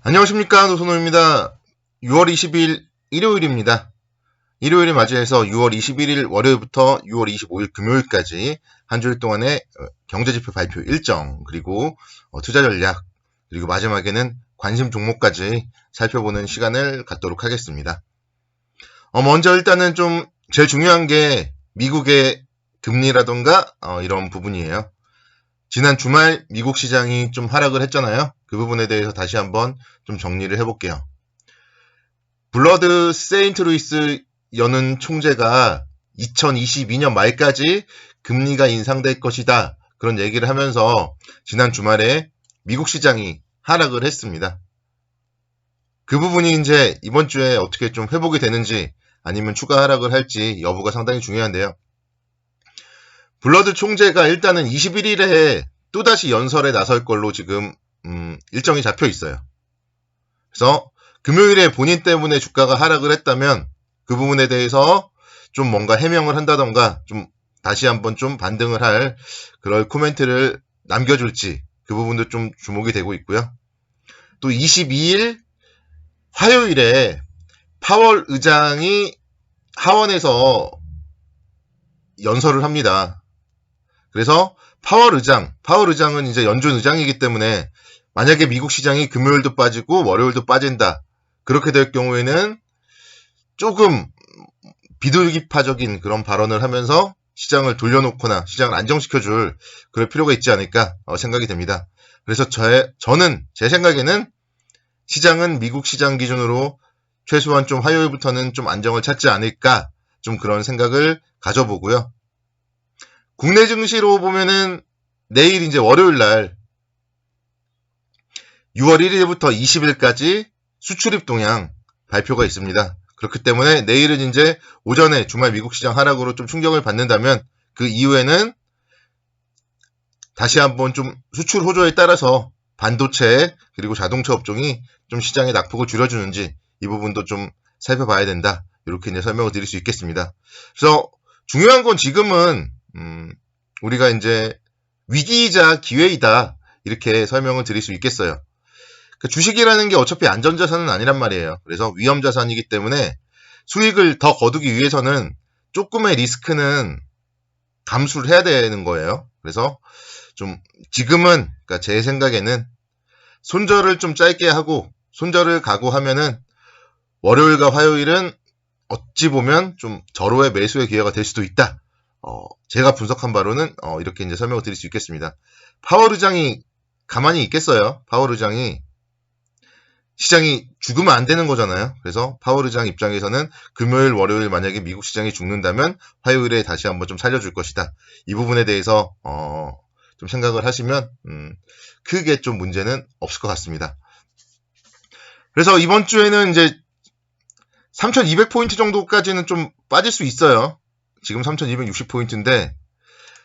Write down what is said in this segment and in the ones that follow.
안녕하십니까, 노선호입니다. 6월 20일 일요일입니다. 일요일을 맞이해서 6월 21일 월요일부터 6월 25일 금요일까지 한 주일 동안의 경제지표 발표 일정, 그리고 투자 전략, 그리고 마지막에는 관심 종목까지 살펴보는 시간을 갖도록 하겠습니다. 먼저 일단은 좀 제일 중요한 게 미국의 금리라던가 이런 부분이에요. 지난 주말 미국 시장이 좀 하락을 했잖아요. 그 부분에 대해서 다시 한번 좀 정리를 해볼게요. 블러드 세인트루이스 연은 총재가 2022년 말까지 금리가 인상될 것이다. 그런 얘기를 하면서 지난 주말에 미국 시장이 하락을 했습니다. 그 부분이 이제 이번 주에 어떻게 좀 회복이 되는지 아니면 추가 하락을 할지 여부가 상당히 중요한데요. 블러드 총재가 일단은 21일에 또다시 연설에 나설 걸로 지금 일정이 잡혀 있어요. 그래서 금요일에 본인 때문에 주가가 하락을 했다면 그 부분에 대해서 좀 뭔가 해명을 한다던가 좀 다시 한번 좀 반등을 할 그럴 코멘트를 남겨줄지 그 부분도 좀 주목이 되고 있고요. 또 22일 화요일에 파월 의장이 하원에서 연설을 합니다. 그래서 파월 의장은 이제 연준 의장이기 때문에 만약에 미국 시장이 금요일도 빠지고 월요일도 빠진다. 그렇게 될 경우에는 조금 비둘기파적인 그런 발언을 하면서 시장을 돌려놓거나 시장을 안정시켜줄 그럴 필요가 있지 않을까 생각이 됩니다. 그래서 저는 제 생각에는 시장은 미국 시장 기준으로 최소한 좀 화요일부터는 좀 안정을 찾지 않을까 좀 그런 생각을 가져보고요. 국내 증시로 보면은 내일 이제 월요일 날 6월 1일부터 20일까지 수출입 동향 발표가 있습니다. 그렇기 때문에 내일은 이제 오전에 주말 미국 시장 하락으로 좀 충격을 받는다면 그 이후에는 다시 한번 좀 수출 호조에 따라서 반도체 그리고 자동차 업종이 좀 시장의 낙폭을 줄여주는지 이 부분도 좀 살펴봐야 된다. 이렇게 이제 설명을 드릴 수 있겠습니다. 그래서 중요한 건 지금은 우리가 이제 위기이자 기회이다. 이렇게 설명을 드릴 수 있겠어요. 그 주식이라는 게 어차피 안전자산은 아니란 말이에요. 그래서 위험자산이기 때문에 수익을 더 거두기 위해서는 조금의 리스크는 감수를 해야 되는 거예요. 그래서 좀 지금은 그러니까 제 생각에는 손절을 좀 짧게 하고 손절을 각오하면은 월요일과 화요일은 어찌 보면 좀 절호의 매수의 기회가 될 수도 있다. 제가 분석한 바로는 이렇게 이제 설명을 드릴 수 있겠습니다. 파월 의장이 가만히 있겠어요. 파월 의장이 시장이 죽으면 안 되는 거잖아요. 그래서 파월 의장 입장에서는 금요일, 월요일 만약에 미국 시장이 죽는다면 화요일에 다시 한번 좀 살려줄 것이다. 이 부분에 대해서 좀 생각을 하시면 크게 좀 문제는 없을 것 같습니다. 그래서 이번 주에는 이제 3200포인트 정도까지는 좀 빠질 수 있어요. 지금 3260포인트인데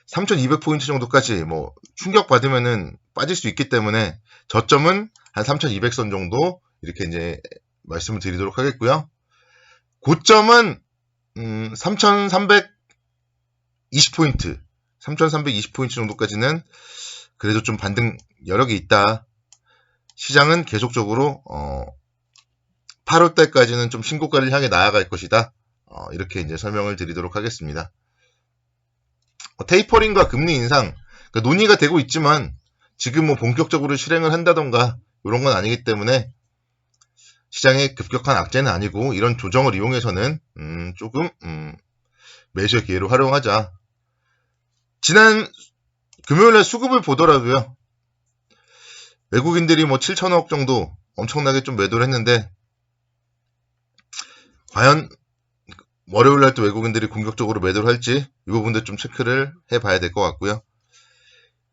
3200포인트 정도까지 뭐 충격받으면은 빠질 수 있기 때문에 저점은 한 3200선 정도 이렇게 이제 말씀을 드리도록 하겠고요. 고점은 3320포인트 3320포인트 정도까지는 그래도 좀 반등 여력이 있다. 시장은 계속적으로 8월달까지는 좀 신고가를 향해 나아갈 것이다. 이렇게 이제 설명을 드리도록 하겠습니다. 테이퍼링과 금리 인상 그러니까 논의가 되고 있지만 지금 뭐 본격적으로 실행을 한다던가 이런 건 아니기 때문에 시장의 급격한 악재는 아니고 이런 조정을 이용해서는 조금 매수의 기회로 활용하자. 지난 금요일날 수급을 보더라도요. 외국인들이 뭐 7천억 정도 엄청나게 좀 매도를 했는데 과연 월요일날 또 외국인들이 공격적으로 매도를 할지 이 부분도 좀 체크를 해봐야 될 것 같고요.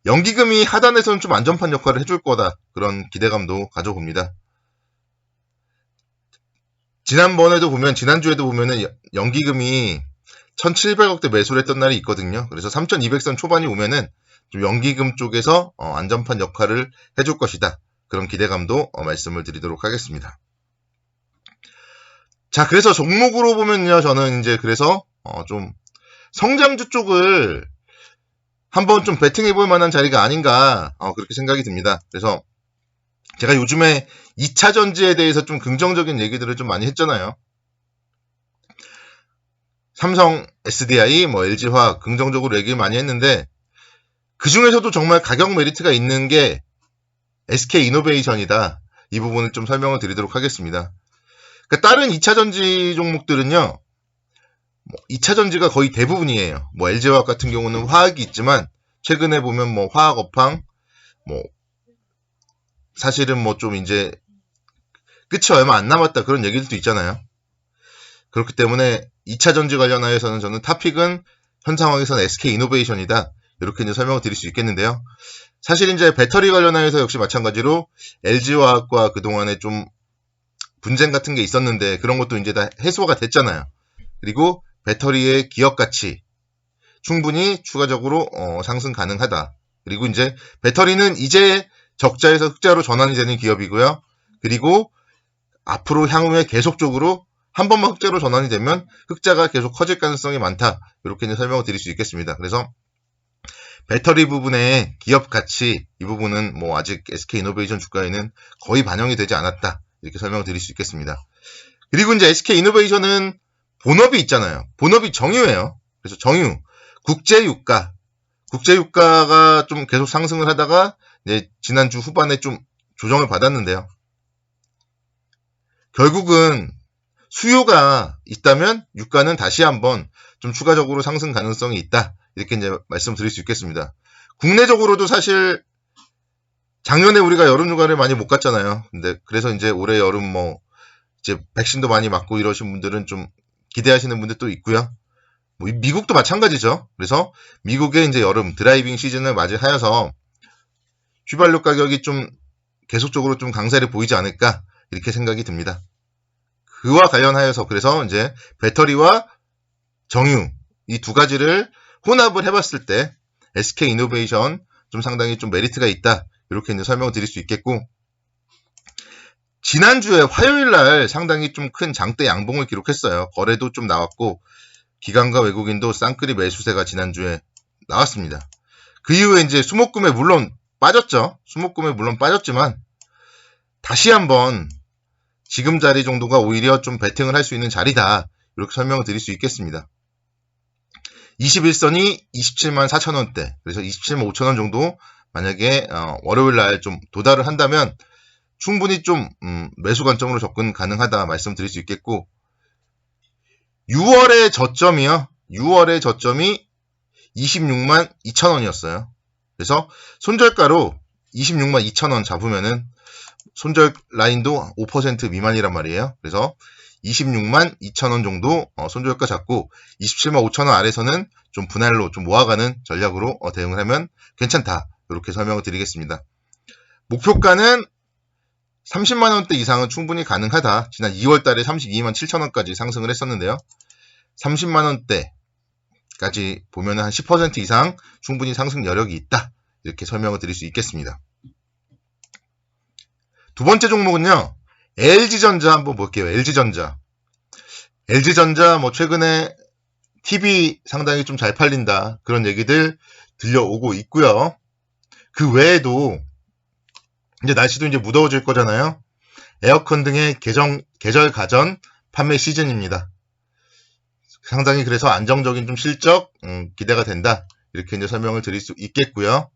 연기금이 하단에서는 좀 안전판 역할을 해줄 거다. 그런 기대감도 가져봅니다. 지난주에도 보면은 연기금이 1700억대 매수를 했던 날이 있거든요. 그래서 3200선 초반이 오면은 좀 연기금 쪽에서 안전판 역할을 해줄 것이다. 그런 기대감도 말씀을 드리도록 하겠습니다. 자, 그래서 종목으로 보면요. 저는 이제 그래서 좀 성장주 쪽을 한번 좀 베팅해볼 만한 자리가 아닌가 그렇게 생각이 듭니다. 그래서 제가 요즘에 2차 전지에 대해서 좀 긍정적인 얘기들을 좀 많이 했잖아요. 삼성, SDI, LG화학 긍정적으로 얘기를 많이 했는데 그 중에서도 정말 가격 메리트가 있는 게 SK이노베이션이다. 이 부분을 좀 설명을 드리도록 하겠습니다. 그러니까 다른 2차 전지 종목들은요. 2차 전지가 거의 대부분이에요. LG화학 같은 경우는 화학이 있지만 최근에 보면 화학 업황 사실은 좀 이제 끝이 얼마 안 남았다 그런 얘기들도 있잖아요. 그렇기 때문에 2차 전지 관련하여서는 저는 탑픽은 현 상황에서는 SK이노베이션이다. 이렇게 이제 설명을 드릴 수 있겠는데요. 사실 이제 배터리 관련하여서 역시 마찬가지로 LG화학과 그동안에 좀 분쟁 같은 게 있었는데 그런 것도 이제 다 해소가 됐잖아요. 그리고 배터리의 기업 가치 충분히 추가적으로 상승 가능하다. 그리고 이제 배터리는 이제 적자에서 흑자로 전환이 되는 기업이고요. 그리고 앞으로 향후에 계속적으로 한 번만 흑자로 전환이 되면 흑자가 계속 커질 가능성이 많다. 이렇게 이제 설명을 드릴 수 있겠습니다. 그래서 배터리 부분의 기업 가치 이 부분은 아직 SK이노베이션 주가에는 거의 반영이 되지 않았다. 이렇게 설명을 드릴 수 있겠습니다. 그리고 이제 SK이노베이션은 본업이 있잖아요. 본업이 정유예요. 그래서 정유, 국제유가가 좀 계속 상승을 하다가 이제 지난주 후반에 좀 조정을 받았는데요. 결국은 수요가 있다면 유가는 다시 한번 좀 추가적으로 상승 가능성이 있다. 이렇게 이제 말씀드릴 수 있겠습니다. 국내적으로도 사실 작년에 우리가 여름휴가를 많이 못 갔잖아요. 근데 그래서 이제 올해 여름 이제 백신도 많이 맞고 이러신 분들은 좀 기대하시는 분들도 있고요. 미국도 마찬가지죠. 그래서 미국의 이제 여름 드라이빙 시즌을 맞이하여서 휘발유 가격이 좀 계속적으로 좀 강세를 보이지 않을까 이렇게 생각이 듭니다. 그와 관련하여서 그래서 이제 배터리와 정유 이 두 가지를 혼합을 해봤을 때 SK이노베이션 좀 상당히 좀 메리트가 있다. 이렇게 이제 설명을 드릴 수 있겠고 지난주에 화요일 날 상당히 좀 큰 장대 양봉을 기록했어요. 거래도 좀 나왔고 기관과 외국인도 쌍끌이 매수세가 지난주에 나왔습니다. 그 이후에 이제 수목금에 물론 빠졌죠. 수목금에 물론 빠졌지만 다시 한번 지금 자리 정도가 오히려 좀 베팅을 할 수 있는 자리다. 이렇게 설명을 드릴 수 있겠습니다. 21선이 27만 4천원대 그래서 27만 5천원 정도 만약에 월요일 날 좀 도달을 한다면 충분히 좀 매수 관점으로 접근 가능하다 말씀드릴 수 있겠고 6월의 저점이요. 6월의 저점이 26만 2천원이었어요. 그래서 손절가로 26만 2천원 잡으면은 손절 라인도 5% 미만이란 말이에요. 그래서 26만 2천원 정도 손절가 잡고 27만 5천원 아래서는 좀 분할로 좀 모아가는 전략으로 대응을 하면 괜찮다. 이렇게 설명을 드리겠습니다. 목표가는 30만원대 이상은 충분히 가능하다. 지난 2월 달에 32만 7천원까지 상승을 했었는데요. 30만원대까지 보면 한 10% 이상 충분히 상승 여력이 있다. 이렇게 설명을 드릴 수 있겠습니다. 두 번째 종목은요. LG전자 한번 볼게요. LG전자 최근에 TV 상당히 좀 잘 팔린다. 그런 얘기들 들려오고 있고요. 그 외에도 이제 날씨도 이제 무더워질 거잖아요. 에어컨 등의 계절 가전 판매 시즌입니다. 상당히 그래서 안정적인 좀 실적 기대가 된다. 이렇게 이제 설명을 드릴 수 있겠고요.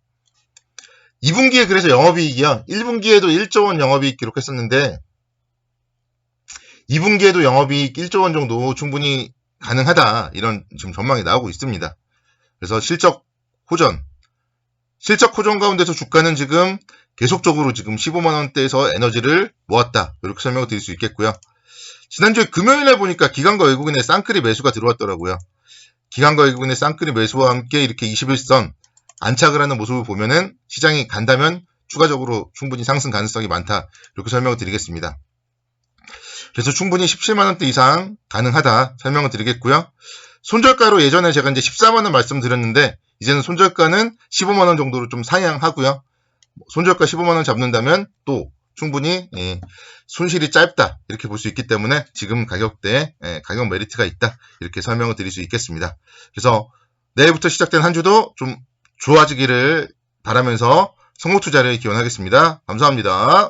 2분기에 그래서 영업이익이요. 1분기에도 1조 원 영업이익 기록했었는데 2분기에도 영업이익 1조 원 정도 충분히 가능하다. 이런 지금 전망이 나오고 있습니다. 그래서 실적 호전 가운데서 주가는 지금 계속적으로 지금 15만 원대에서 에너지를 모았다. 이렇게 설명을 드릴 수 있겠고요. 지난주에 금요일에 보니까 기관과 외국인의 쌍끌이 매수가 들어왔더라고요. 기관과 외국인의 쌍끌이 매수와 함께 이렇게 21선 안착을 하는 모습을 보면은 시장이 간다면 추가적으로 충분히 상승 가능성이 많다. 이렇게 설명을 드리겠습니다. 그래서 충분히 17만원대 이상 가능하다 설명을 드리겠고요. 손절가로 예전에 제가 이제 14만원 말씀드렸는데 이제는 손절가는 15만원 정도로 좀 상향하고요. 손절가 15만원 잡는다면 또 충분히 손실이 짧다 이렇게 볼 수 있기 때문에 지금 가격대에 가격 메리트가 있다 이렇게 설명을 드릴 수 있겠습니다. 그래서 내일부터 시작된 한 주도 좀 좋아지기를 바라면서 성공투자를 기원하겠습니다. 감사합니다.